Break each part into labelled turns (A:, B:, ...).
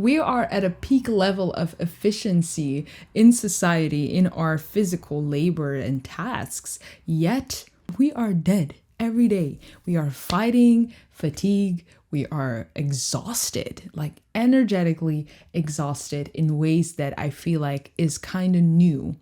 A: we are at a peak level of efficiency in society, in our physical labor and tasks, yet we are dead every day. We are fighting fatigue. We are exhausted, like energetically exhausted in ways that I feel like is kind of new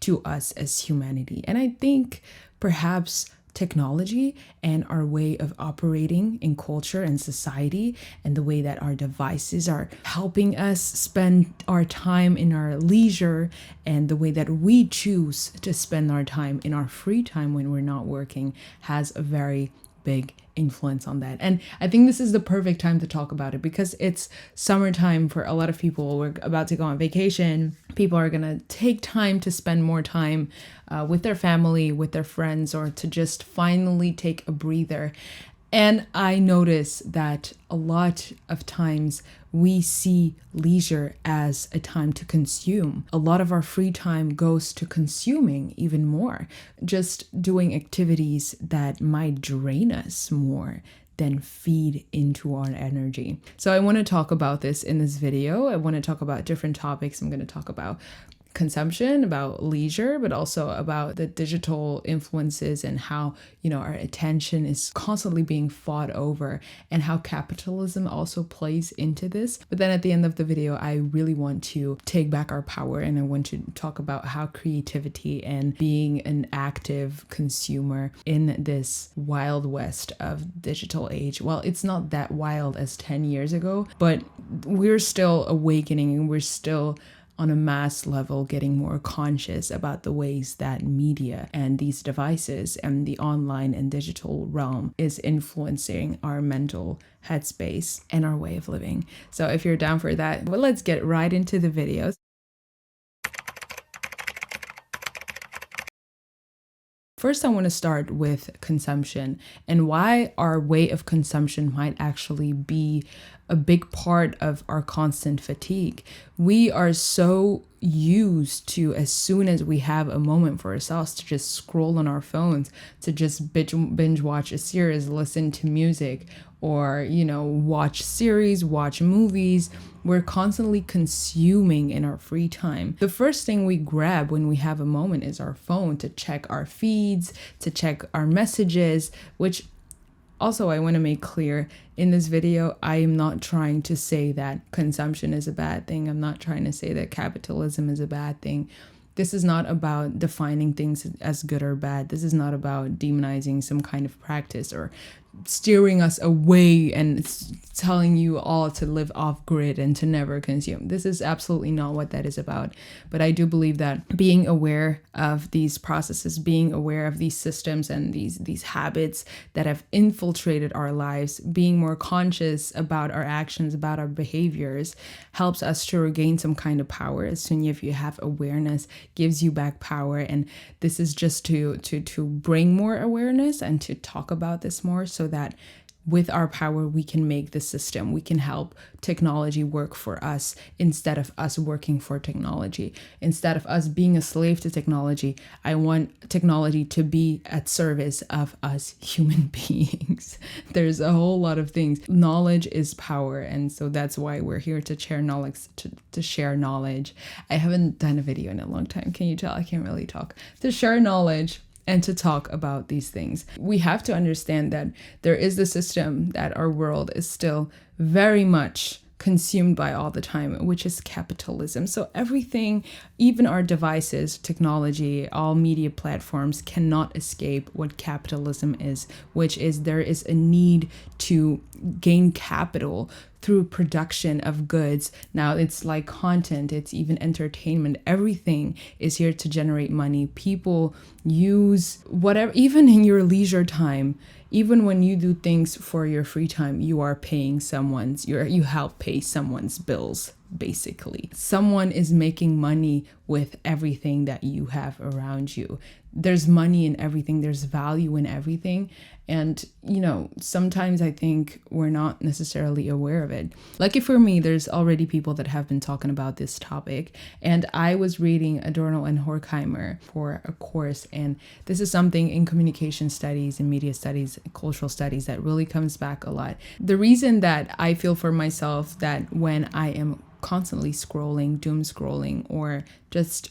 A: to us as humanity. And I think perhaps technology and our way of operating in culture and society and the way that our devices are helping us spend our time in our leisure and the way that we choose to spend our time in our free time when we're not working has a very big influence on that. And I think this is the perfect time to talk about it because it's summertime for a lot of people. We're about to go on vacation. People are going to take time to spend more time with their family, with their friends, or to just finally take a breather. And I notice that a lot of times we see leisure as a time to consume. A lot of our free time goes to consuming even more, just doing activities that might drain us more than feed into our energy. So I want to talk about this in this video. I want to talk about different topics. I'm going to talk about consumption, about leisure, but also about the digital influences and how, our attention is constantly being fought over and how capitalism also plays into this. But then at the end of the video, I really want to take back our power and I want to talk about how creativity and being an active consumer in this wild west of digital age. Well, it's not that wild as 10 years ago, but we're still awakening and we're still on a mass level getting more conscious about the ways that media and these devices and the online and digital realm is influencing our mental headspace and our way of living. So if you're down for that, well, let's get right into the videos. First, I want to start with consumption and why our way of consumption might actually be a big part of our constant fatigue. We are so used to, as soon as we have a moment for ourselves, to just scroll on our phones, to just binge watch a series, listen to music, or, watch series, watch movies. We're constantly consuming in our free time. The first thing we grab when we have a moment is our phone to check our feeds, to check our messages, which also I want to make clear in this video, I am not trying to say that consumption is a bad thing. I'm not trying to say that capitalism is a bad thing. This is not about defining things as good or bad. This is not about demonizing some kind of practice or steering us away and telling you all to live off grid and to never consume. This is absolutely not what that is about. But I do believe that being aware of these processes, being aware of these systems and these habits that have infiltrated our lives, being more conscious about our actions, about our behaviors, helps us to regain some kind of power. As soon as you have awareness, gives you back power. And this is just to bring more awareness and to talk about this more, so that with our power, we can make the system, we can help technology work for us instead of us working for technology. Instead of us being a slave to technology, I want technology to be at service of us human beings. There's a whole lot of things. Knowledge is power. And so that's why we're here to share knowledge, to share knowledge. I haven't done a video in a long time. Can you tell? I can't really talk. To share knowledge and to talk about these things. We have to understand that there is the system that our world is still very much consumed by all the time, which is capitalism. So everything, even our devices, technology, all media platforms cannot escape what capitalism is, which is there is a need to gain capital through production of goods. Now it's like content, it's even entertainment. Everything is here to generate money. People use whatever, even in your leisure time, even when you do things for your free time, you are paying you help pay someone's bills. basically. Someone is making money with everything that you have around you. There's money in everything, there's value in everything. And, sometimes I think we're not necessarily aware of it. Lucky for me, there's already people that have been talking about this topic. And I was reading Adorno and Horkheimer for a course. And this is something in communication studies and media studies, cultural studies, that really comes back a lot. The reason that I feel for myself that when I am constantly scrolling, doom scrolling, or just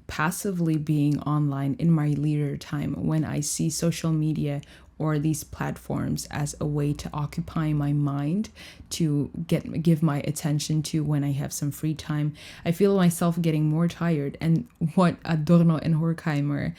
A: passively being online in my leisure time, when I see social media or these platforms as a way to occupy my mind, to give my attention to when I have some free time, I feel myself getting more tired. And what Adorno and Horkheimer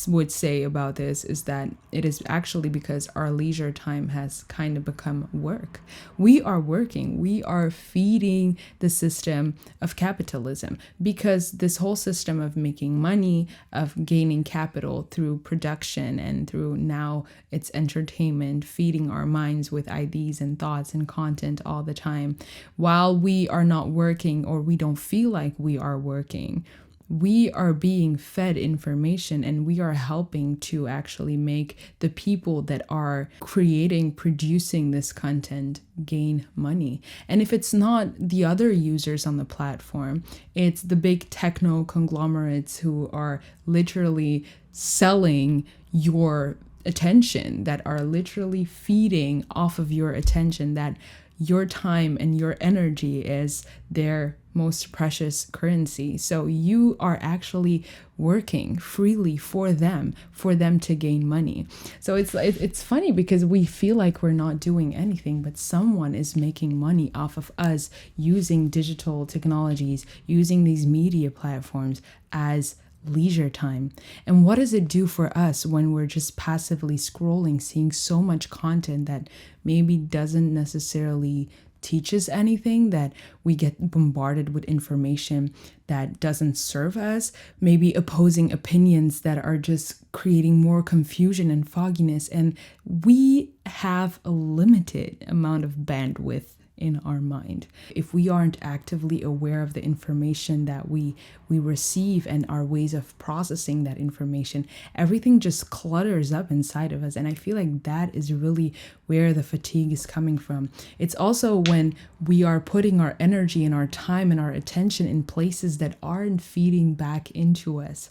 A: would say about this is that it is actually because our leisure time has kind of become work. We are working, we are feeding the system of capitalism, because this whole system of making money, of gaining capital through production and through now it's entertainment, feeding our minds with ideas and thoughts and content all the time, while we are not working or we don't feel like we are working. We are being fed information, and we are helping to actually make the people that are producing this content gain money. And if it's not the other users on the platform, it's the big techno conglomerates who are literally selling your attention, that are literally feeding off of your attention, that your time and your energy is their most precious currency. So you are actually working freely for them to gain money. So it's funny because we feel like we're not doing anything, but someone is making money off of us using digital technologies, using these media platforms as leisure time. And what does it do for us when we're just passively scrolling, seeing so much content that maybe doesn't necessarily teach us anything, that we get bombarded with information that doesn't serve us, maybe opposing opinions that are just creating more confusion and fogginess. And we have a limited amount of bandwidth in our mind. If we aren't actively aware of the information that we receive and our ways of processing that information, everything just clutters up inside of us. And I feel like that is really where the fatigue is coming from. It's also when we are putting our energy and our time and our attention in places that aren't feeding back into us.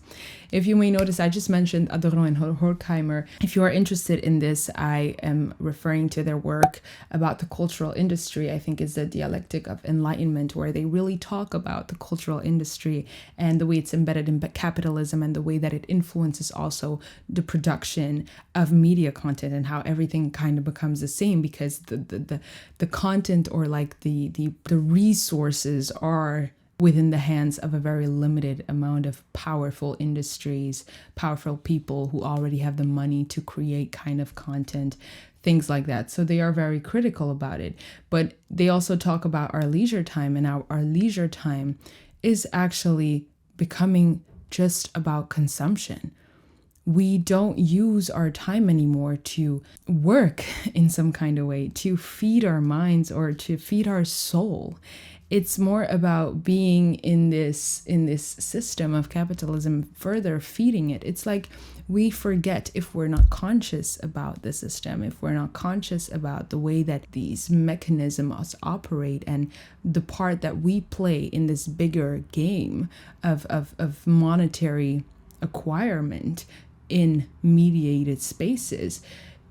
A: If you may notice, I just mentioned Adorno and Horkheimer. If you are interested in this, I am referring to their work about the cultural industry. I think it's the dialectic of enlightenment, where they really talk about the cultural industry and the way it's embedded in capitalism, and the way that it influences also the production of media content, and how everything kind of becomes the same, because the content, or like the resources, are within the hands of a very limited amount of powerful industries, powerful people who already have the money to create kind of content, things like that. So they are very critical about it. But they also talk about our leisure time, and our leisure time is actually becoming just about consumption. We don't use our time anymore to work in some kind of way, to feed our minds or to feed our soul. It's more about being in this system of capitalism, further feeding it. It's like we forget, if we're not conscious about the system, if we're not conscious about the way that these mechanisms operate and the part that we play in this bigger game of monetary acquirement in mediated spaces,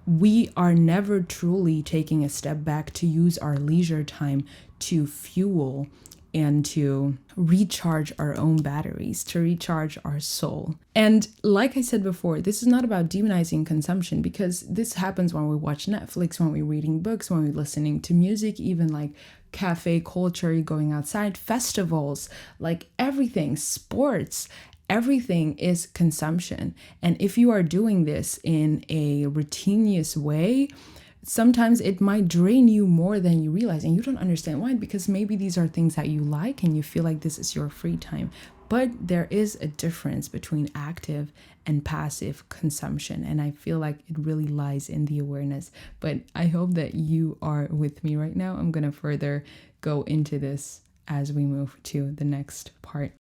A: we are never truly taking a step back to use our leisure time to fuel and to recharge our own batteries, to recharge our soul. And like I said before, this is not about demonizing consumption, because this happens when we watch Netflix, when we're reading books, when we're listening to music, even like cafe culture, going outside, festivals, like everything, sports. Everything is consumption. And if you are doing this in a routinious way, sometimes it might drain you more than you realize, and you don't understand why, because maybe these are things that you like and you feel like this is your free time. But there is a difference between active and passive consumption, and I feel like it really lies in the awareness. But I hope that you are with me right now. I'm going to further go into this as we move to the next part.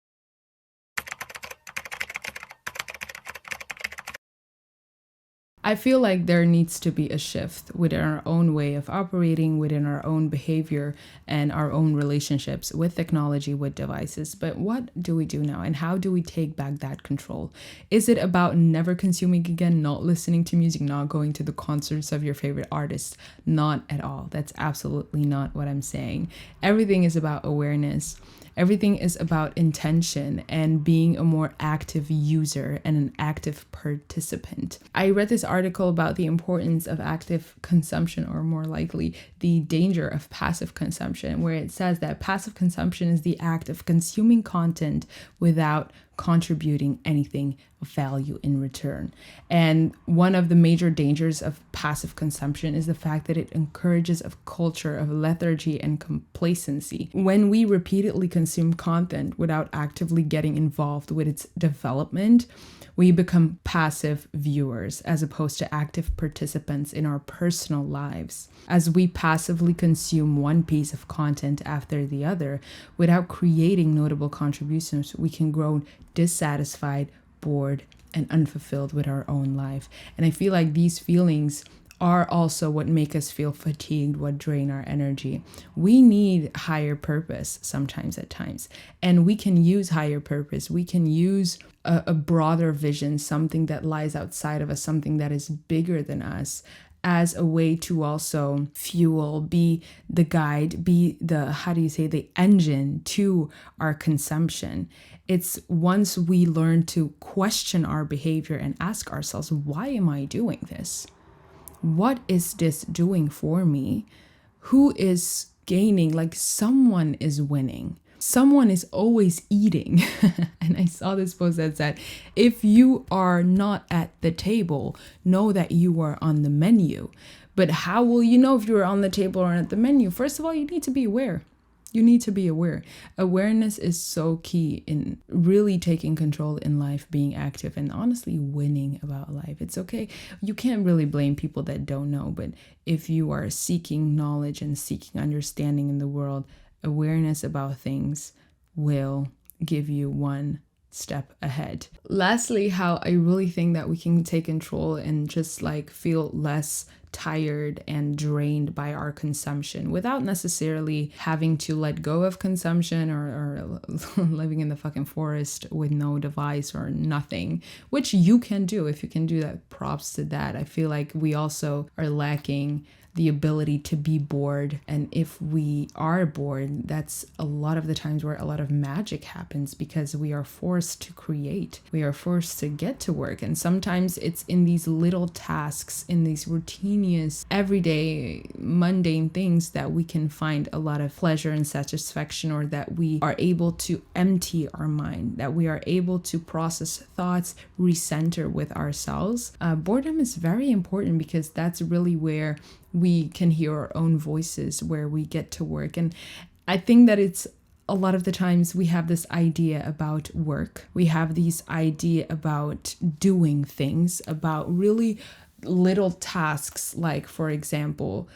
A: I feel like there needs to be a shift within our own way of operating, within our own behavior and our own relationships with technology, with devices. But what do we do now? And how do we take back that control? Is it about never consuming again, not listening to music, not going to the concerts of your favorite artists? Not at all. That's absolutely not what I'm saying. Everything is about awareness. Everything is about intention and being a more active user and an active participant. I read this article about the importance of active consumption, or more likely, the danger of passive consumption, where it says that passive consumption is the act of consuming content without contributing anything of value in return. And one of the major dangers of passive consumption is the fact that it encourages a culture of lethargy and complacency. When we repeatedly consume content without actively getting involved with its development, we become passive viewers as opposed to active participants in our personal lives. As we passively consume one piece of content after the other without creating notable contributions, we can grow dissatisfied, bored, and unfulfilled with our own life. And I feel like these feelings are also what make us feel fatigued, what drain our energy. We need higher purpose sometimes at times, and we can use higher purpose. We can use a broader vision, something that lies outside of us, something that is bigger than us, as a way to also fuel, be the guide, be the engine to our consumption. It's once we learn to question our behavior and ask ourselves, why am I doing this? What is this doing for me? Who is gaining? Like, someone is winning. Someone is always eating. And I saw this post that said, if you are not at the table, know that you are on the menu. But how will you know if you are on the table or at the menu? First of all, you need to be aware. You need to be aware. Awareness is so key in really taking control in life, being active, and honestly winning about life. It's okay. You can't really blame people that don't know, but if you are seeking knowledge and seeking understanding in the world, awareness about things will give you one step ahead. Lastly, how I really think that we can take control and just like feel less tired and drained by our consumption without necessarily having to let go of consumption or living in the fucking forest with no device or nothing, which you can do. If you can do that, props to that. I feel like we also are lacking the ability to be bored. And if we are bored, that's a lot of the times where a lot of magic happens, because we are forced to create. We are forced to get to work. And sometimes it's in these little tasks, in these routinous, everyday, mundane things that we can find a lot of pleasure and satisfaction, or that we are able to empty our mind, that we are able to process thoughts, recenter with ourselves. Boredom is very important, because that's really where we can hear our own voices, where we get to work. And I think that it's a lot of the times we have this idea about work. We have this idea about doing things, about really little tasks, like, for example,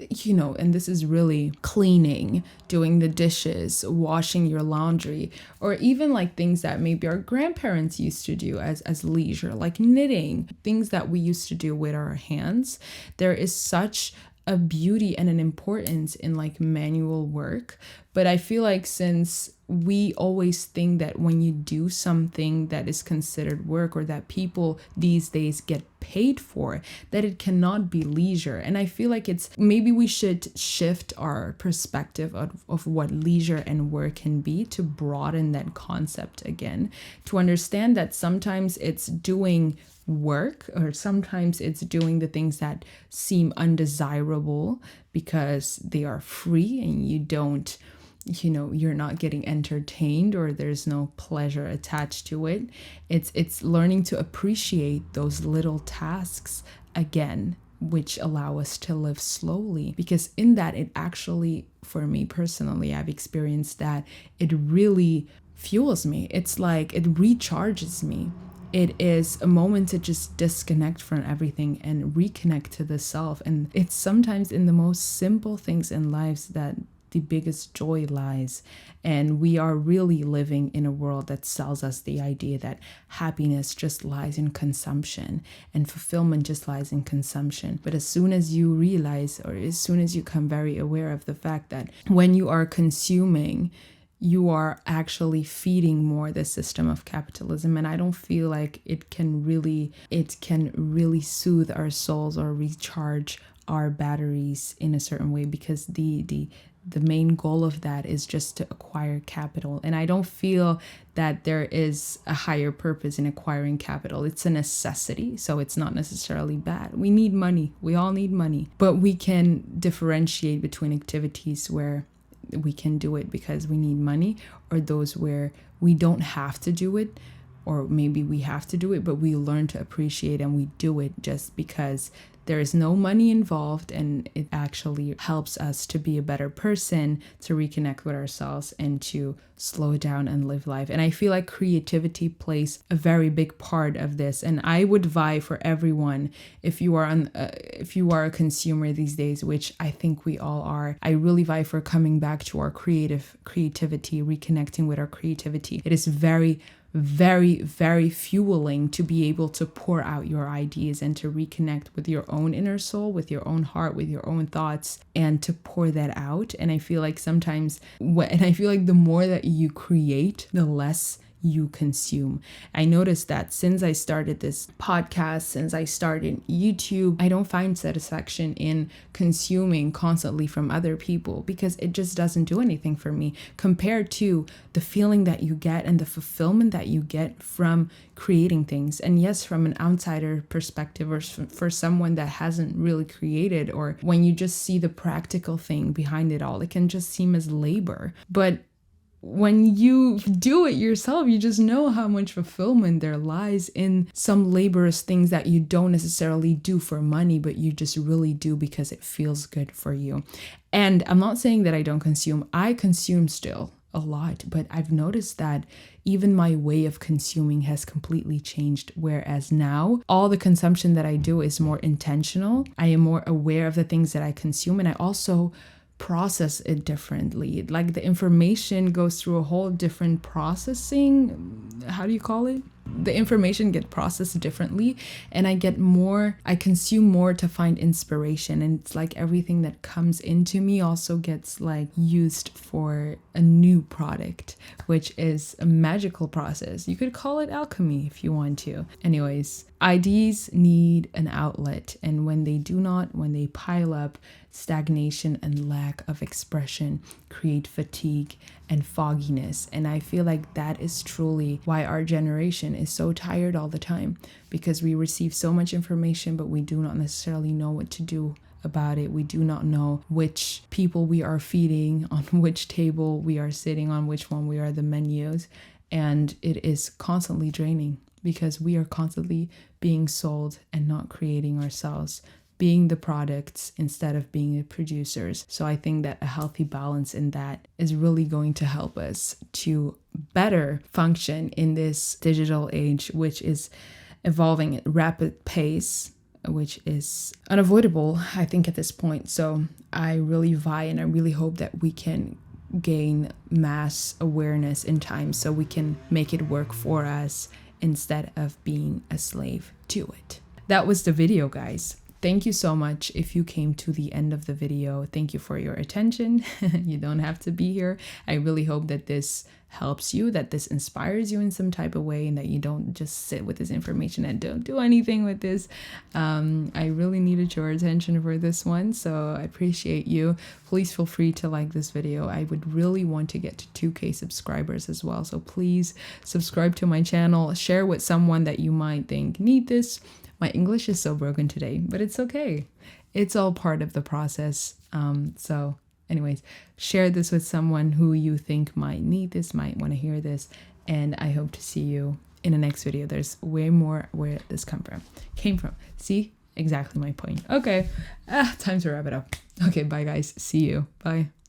A: and this is really cleaning, doing the dishes, washing your laundry, or even like things that maybe our grandparents used to do as leisure, like knitting, things that we used to do with our hands. There is such a beauty and an importance in like manual work. But I feel like since we always think that when you do something that is considered work, or that people these days get paid for, that it cannot be leisure. And I feel like maybe we should shift our perspective of what leisure and work can be, to broaden that concept again, to understand that sometimes it's doing work, or sometimes it's doing the things that seem undesirable because they are free and you're not getting entertained, or there's no pleasure attached to it. It's learning to appreciate those little tasks again, which allow us to live slowly, because in that, it actually, for me personally, I've experienced that it really fuels me. It's like it recharges me. It is a moment to just disconnect from everything and reconnect to the self. And it's sometimes in the most simple things in lives that the biggest joy lies. And we are really living in a world that sells us the idea that happiness just lies in consumption and fulfillment just lies in consumption. But as soon as you realize, or as soon as you become very aware of the fact that when you are consuming, you are actually feeding more the system of capitalism. And I don't feel like it can really soothe our souls or recharge our batteries in a certain way, because the main goal of that is just to acquire capital. And I don't feel that there is a higher purpose in acquiring capital. It's a necessity, so it's not necessarily bad. We need money. We all need money. But we can differentiate between activities where we can do it because we need money, or those where we don't have to do it, or maybe we have to do it, but we learn to appreciate and we do it just because there is no money involved, and it actually helps us to be a better person, to reconnect with ourselves, and to slow down and live life. And I feel like creativity plays a very big part of this. And I would vie for everyone, if you are a consumer these days, which I think we all are, I really vie for coming back to our creativity, reconnecting with our creativity. It is very, very, very fueling to be able to pour out your ideas and to reconnect with your own inner soul, with your own heart, with your own thoughts, and to pour that out. And I feel like the more that you create, the less you consume. I noticed that since I started this podcast, since I started YouTube, I don't find satisfaction in consuming constantly from other people, because it just doesn't do anything for me compared to the feeling that you get and the fulfillment that you get from creating things. And yes, from an outsider perspective, or for someone that hasn't really created, or when you just see the practical thing behind it all, it can just seem as labor. But when you do it yourself, you just know how much fulfillment there lies in some laborious things that you don't necessarily do for money, but you just really do because it feels good for you. And I'm not saying that I don't consume. I consume still a lot, but I've noticed that even my way of consuming has completely changed. Whereas now, all the consumption that I do is more intentional. I am more aware of the things that I consume, and I also process it differently. Like the information goes through a whole different processing. How do you call it? The information gets processed differently, and I consume more to find inspiration. And it's like everything that comes into me also gets like used for a new product, which is a magical process. You could call it alchemy if you want to. Anyways, ideas need an outlet, and when they pile up, stagnation and lack of expression create fatigue and fogginess. And I feel like that is truly why our generation is so tired all the time, because we receive so much information, but we do not necessarily know what to do about it. We do not know which people we are feeding, on which table we are sitting, on which one we are the menus. And it is constantly draining, because we are constantly being sold and not creating ourselves, being the products instead of being the producers. So I think that a healthy balance in that is really going to help us to better function in this digital age, which is evolving at rapid pace, which is unavoidable, I think, at this point. So I really vie, and I really hope that we can gain mass awareness in time so we can make it work for us instead of being a slave to it. That was the video, guys. Thank you so much if you came to the end of the video. Thank you for your attention. You don't have to be here. I really hope that this helps you, that this inspires you in some type of way, and that you don't just sit with this information and don't do anything with this. I really needed your attention for this one, so I appreciate you. Please feel free to like this video. I would really want to get to 2K subscribers as well, so please subscribe to my channel. Share with someone that you might think need this. My English is so broken today, but it's okay. It's all part of the process. So anyways, share this with someone who you think might need this, might want to hear this. And I hope to see you in the next video. There's way more where this came from. See? Exactly my point. Okay. Time to wrap it up. Okay, bye guys. See you. Bye.